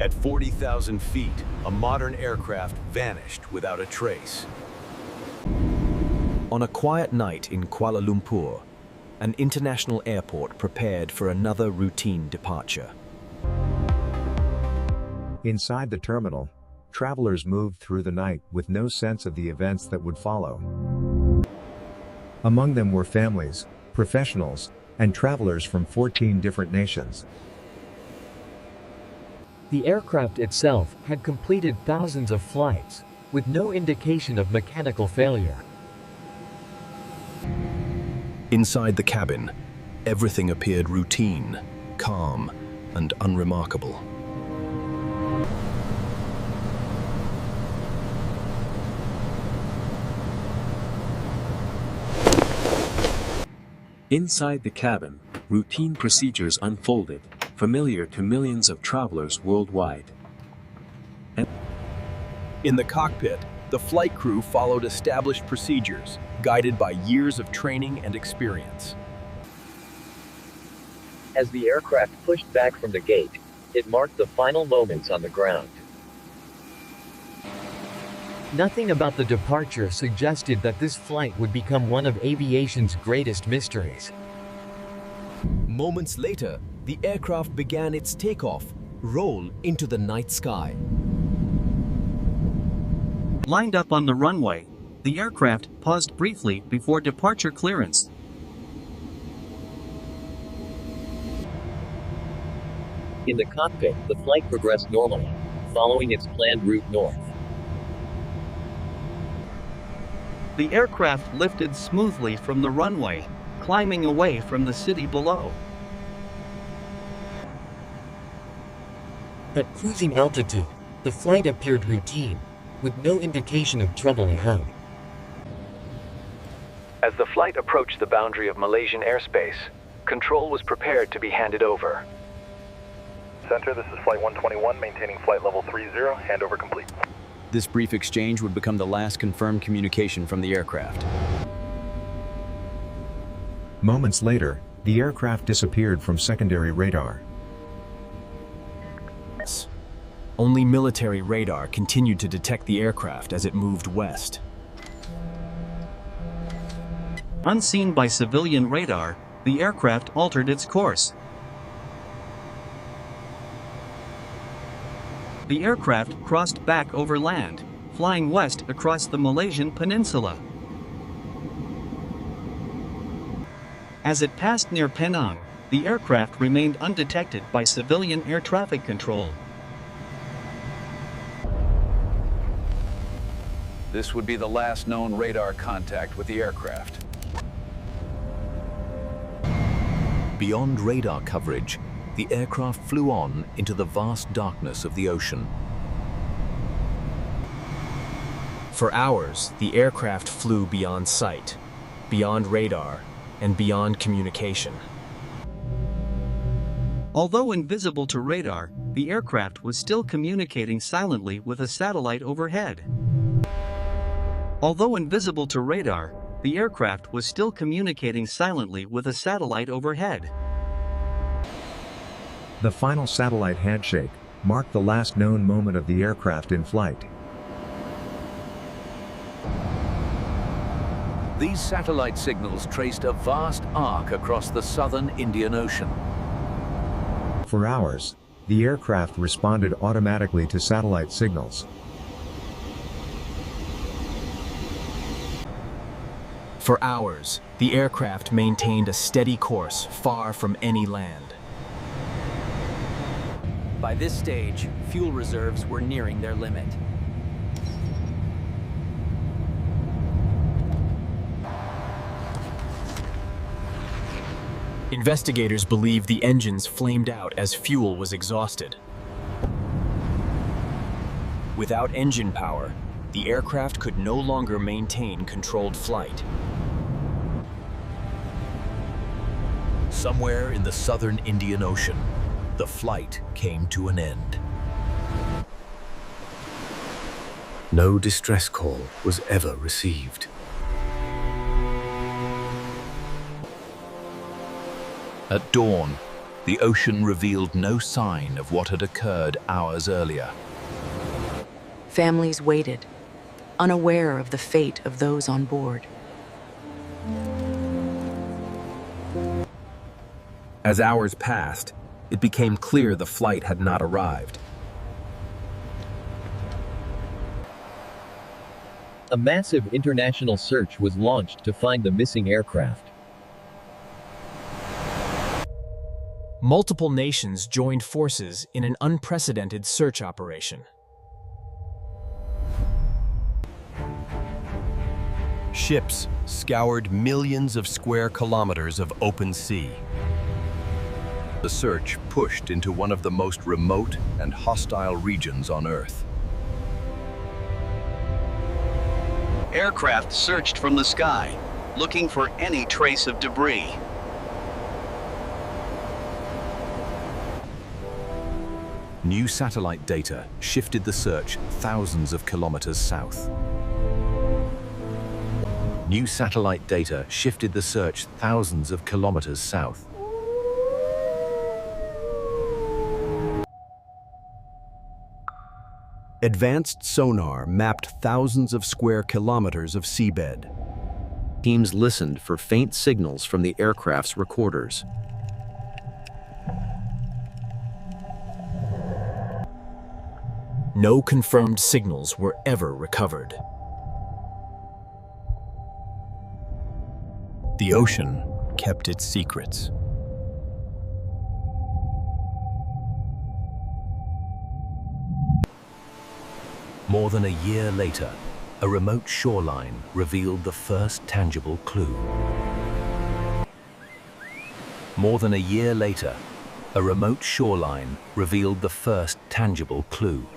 At 40,000 feet, a modern aircraft vanished without a trace. On a quiet night in Kuala Lumpur, an international airport prepared for another routine departure. Inside the terminal, travelers moved through the night with no sense of the events that would follow. Among them were families, professionals, and travelers from 14 different nations. The aircraft itself had completed thousands of flights, with no indication of mechanical failure. Inside the cabin, everything appeared routine, calm, and unremarkable. Inside the cabin, routine procedures unfolded, familiar to millions of travelers worldwide. In the cockpit, the flight crew followed established procedures, guided by years of training and experience. As the aircraft pushed back from the gate, it marked the final moments on the ground. Nothing about the departure suggested that this flight would become one of aviation's greatest mysteries. Moments later, the aircraft began its takeoff, roll into the night sky. Lined up on the runway, the aircraft paused briefly before departure clearance. In the cockpit, the flight progressed normally, following its planned route north. The aircraft lifted smoothly from the runway, climbing away from the city below. At cruising altitude, the flight appeared routine, with no indication of trouble ahead. As the flight approached the boundary of Malaysian airspace, control was prepared to be handed over. Center, this is Flight 121, maintaining flight level 30, handover complete. This brief exchange would become the last confirmed communication from the aircraft. Moments later, the aircraft disappeared from secondary radar. Only military radar continued to detect the aircraft as it moved west. Unseen by civilian radar, the aircraft altered its course. The aircraft crossed back over land, flying west across the Malaysian peninsula. As it passed near Penang, the aircraft remained undetected by civilian air traffic control. This would be the last known radar contact with the aircraft. Beyond radar coverage, the aircraft flew on into the vast darkness of the ocean. For hours, the aircraft flew beyond sight, beyond radar, and beyond communication. Although invisible to radar, the aircraft was still communicating silently with a satellite overhead. Although invisible to radar, the aircraft was still communicating silently with a satellite overhead. The final satellite handshake marked the last known moment of the aircraft in flight. These satellite signals traced a vast arc across the southern Indian Ocean. For hours, the aircraft responded automatically to satellite signals. For hours, the aircraft maintained a steady course far from any land. By this stage, fuel reserves were nearing their limit. Investigators believe the engines flamed out as fuel was exhausted. Without engine power, the aircraft could no longer maintain controlled flight. Somewhere in the southern Indian Ocean, the flight came to an end. No distress call was ever received. At dawn, The ocean revealed no sign of what had occurred hours earlier. Families waited, unaware of the fate of those on board. As hours passed, it became clear the flight had not arrived. A massive international search was launched to find the missing aircraft. Multiple nations joined forces in an unprecedented search operation. Ships scoured millions of square kilometers of open sea. The search pushed into one of the most remote and hostile regions on Earth. Aircraft searched from the sky, looking for any trace of debris. New satellite data shifted the search thousands of kilometers south. New satellite data shifted the search thousands of kilometers south. Advanced sonar mapped thousands of square kilometers of seabed. Teams listened for faint signals from the aircraft's recorders. No confirmed signals were ever recovered. The ocean kept its secrets. More than a year later, a remote shoreline revealed the first tangible clue. More than a year later, a remote shoreline revealed the first tangible clue.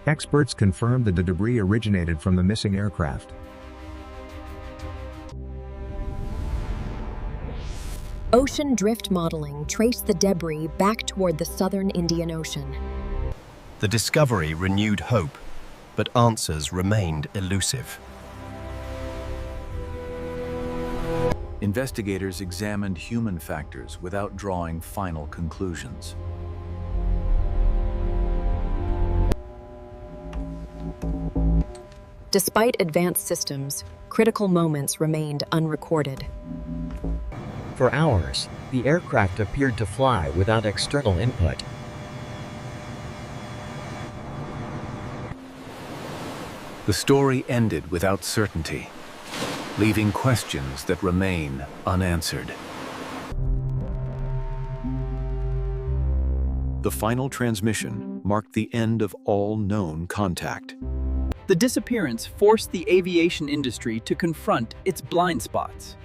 Experts confirmed that the debris originated from the missing aircraft. Ocean drift modeling traced the debris back toward the southern Indian Ocean. The discovery renewed hope, but answers remained elusive. Investigators examined human factors without drawing final conclusions. Despite advanced systems, critical moments remained unrecorded. For hours, the aircraft appeared to fly without external input. The story ended without certainty, leaving questions that remain unanswered. The final transmission marked the end of all known contact. The disappearance forced the aviation industry to confront its blind spots.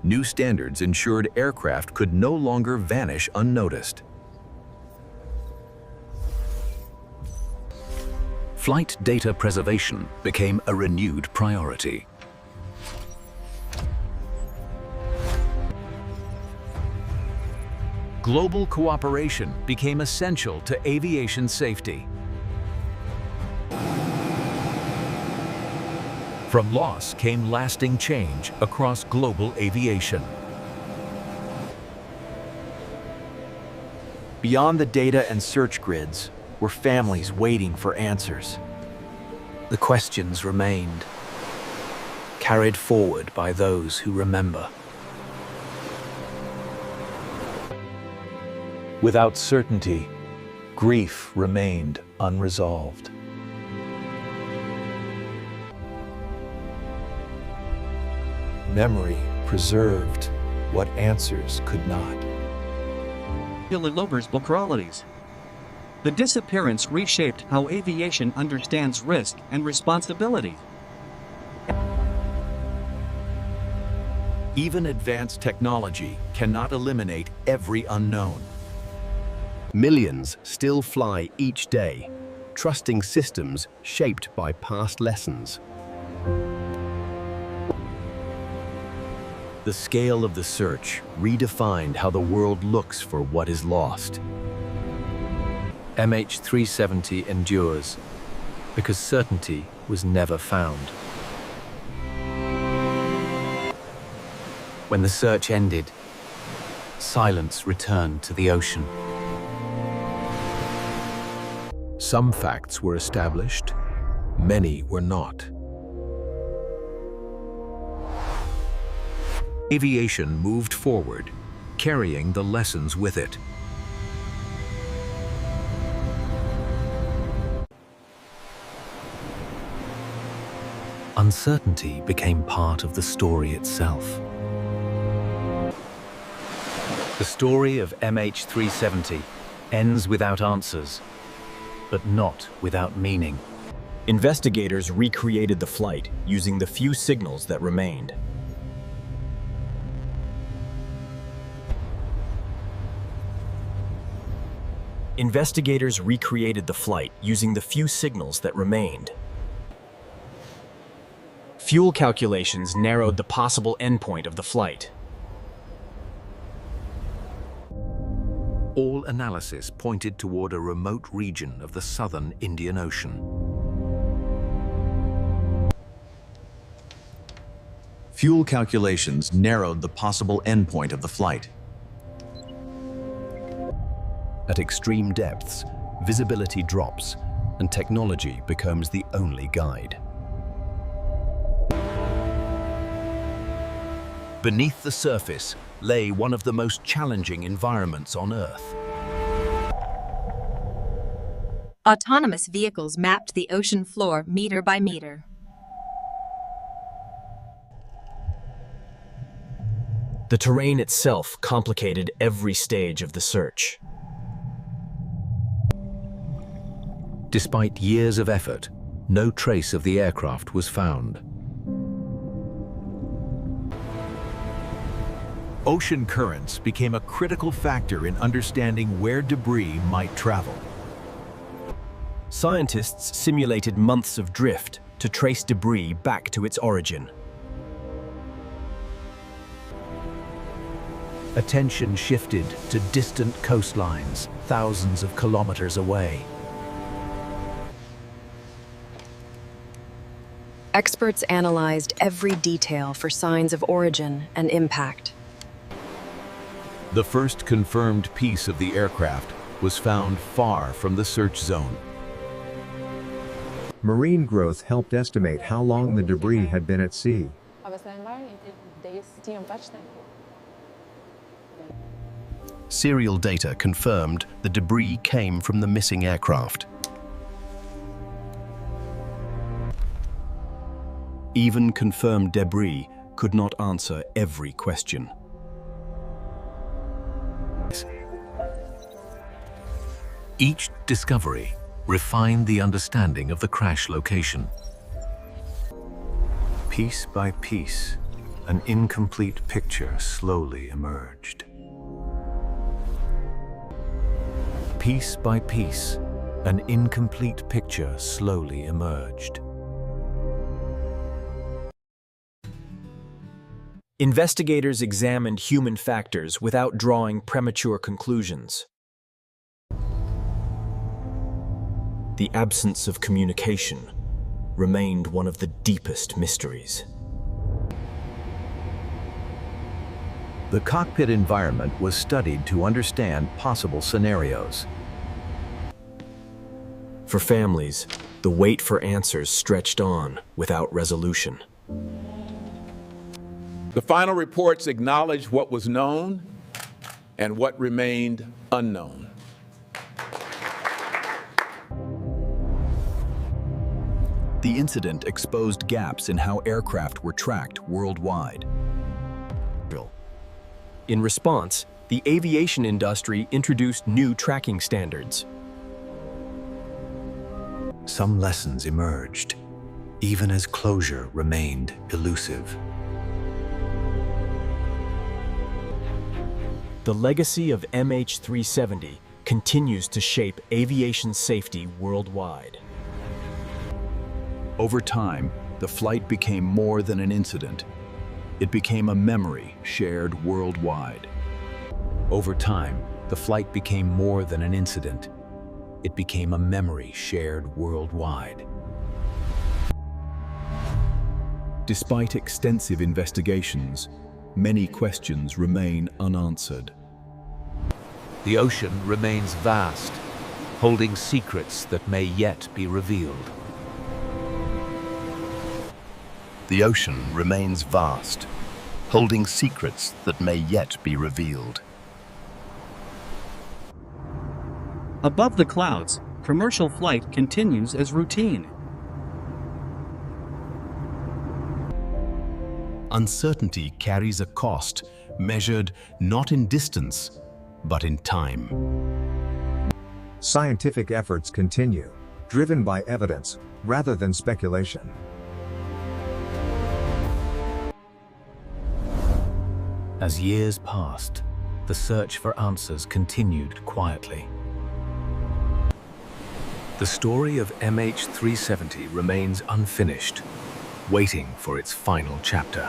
New standards ensured aircraft could no longer vanish unnoticed. Flight data preservation became a renewed priority. Global cooperation became essential to aviation safety. From loss came lasting change across global aviation. Beyond the data and search grids were families waiting for answers. The questions remained, carried forward by those who remember. Without certainty, grief remained unresolved. Memory preserved what answers could not. Lover's qualities. The disappearance reshaped how aviation understands risk and responsibility. Even advanced technology cannot eliminate every unknown. Millions still fly each day, trusting systems shaped by past lessons. The scale of the search redefined how the world looks for what is lost. MH370 endures because certainty was never found. When the search ended, silence returned to the ocean. Some facts were established, many were not. Aviation moved forward, carrying the lessons with it. Uncertainty became part of the story itself. The story of MH370 ends without answers, but not without meaning. Investigators recreated the flight using the few signals that remained. Investigators recreated the flight using the few signals that remained. Fuel calculations narrowed the possible endpoint of the flight. All analysis pointed toward a remote region of the southern Indian Ocean. Fuel calculations narrowed the possible endpoint of the flight. At extreme depths, visibility drops, and technology becomes the only guide. Beneath the surface lay one of the most challenging environments on Earth. Autonomous vehicles mapped the ocean floor meter by meter. The terrain itself complicated every stage of the search. Despite years of effort, no trace of the aircraft was found. Ocean currents became a critical factor in understanding where debris might travel. Scientists simulated months of drift to trace debris back to its origin. Attention shifted to distant coastlines, thousands of kilometers away. Experts analyzed every detail for signs of origin and impact. The first confirmed piece of the aircraft was found far from the search zone. Marine growth helped estimate how long the debris had been at sea. Serial data confirmed the debris came from the missing aircraft. Even confirmed debris could not answer every question. Each discovery refined the understanding of the crash location. Piece by piece, an incomplete picture slowly emerged. Piece by piece, an incomplete picture slowly emerged. Investigators examined human factors without drawing premature conclusions. The absence of communication remained one of the deepest mysteries. The cockpit environment was studied to understand possible scenarios. For families, the wait for answers stretched on without resolution. The final reports acknowledged what was known and what remained unknown. The incident exposed gaps in how aircraft were tracked worldwide. In response, the aviation industry introduced new tracking standards. Some lessons emerged, even as closure remained elusive. The legacy of MH370 continues to shape aviation safety worldwide. Over time, the flight became more than an incident. It became a memory shared worldwide. Over time, the flight became more than an incident. It became a memory shared worldwide. Despite extensive investigations, many questions remain unanswered. The ocean remains vast, holding secrets that may yet be revealed. The ocean remains vast, holding secrets that may yet be revealed. Above the clouds, commercial flight continues as routine. Uncertainty carries a cost, measured not in distance, but in time. Scientific efforts continue, driven by evidence, rather than speculation. As years passed, the search for answers continued quietly. The story of MH370 remains unfinished, waiting for its final chapter.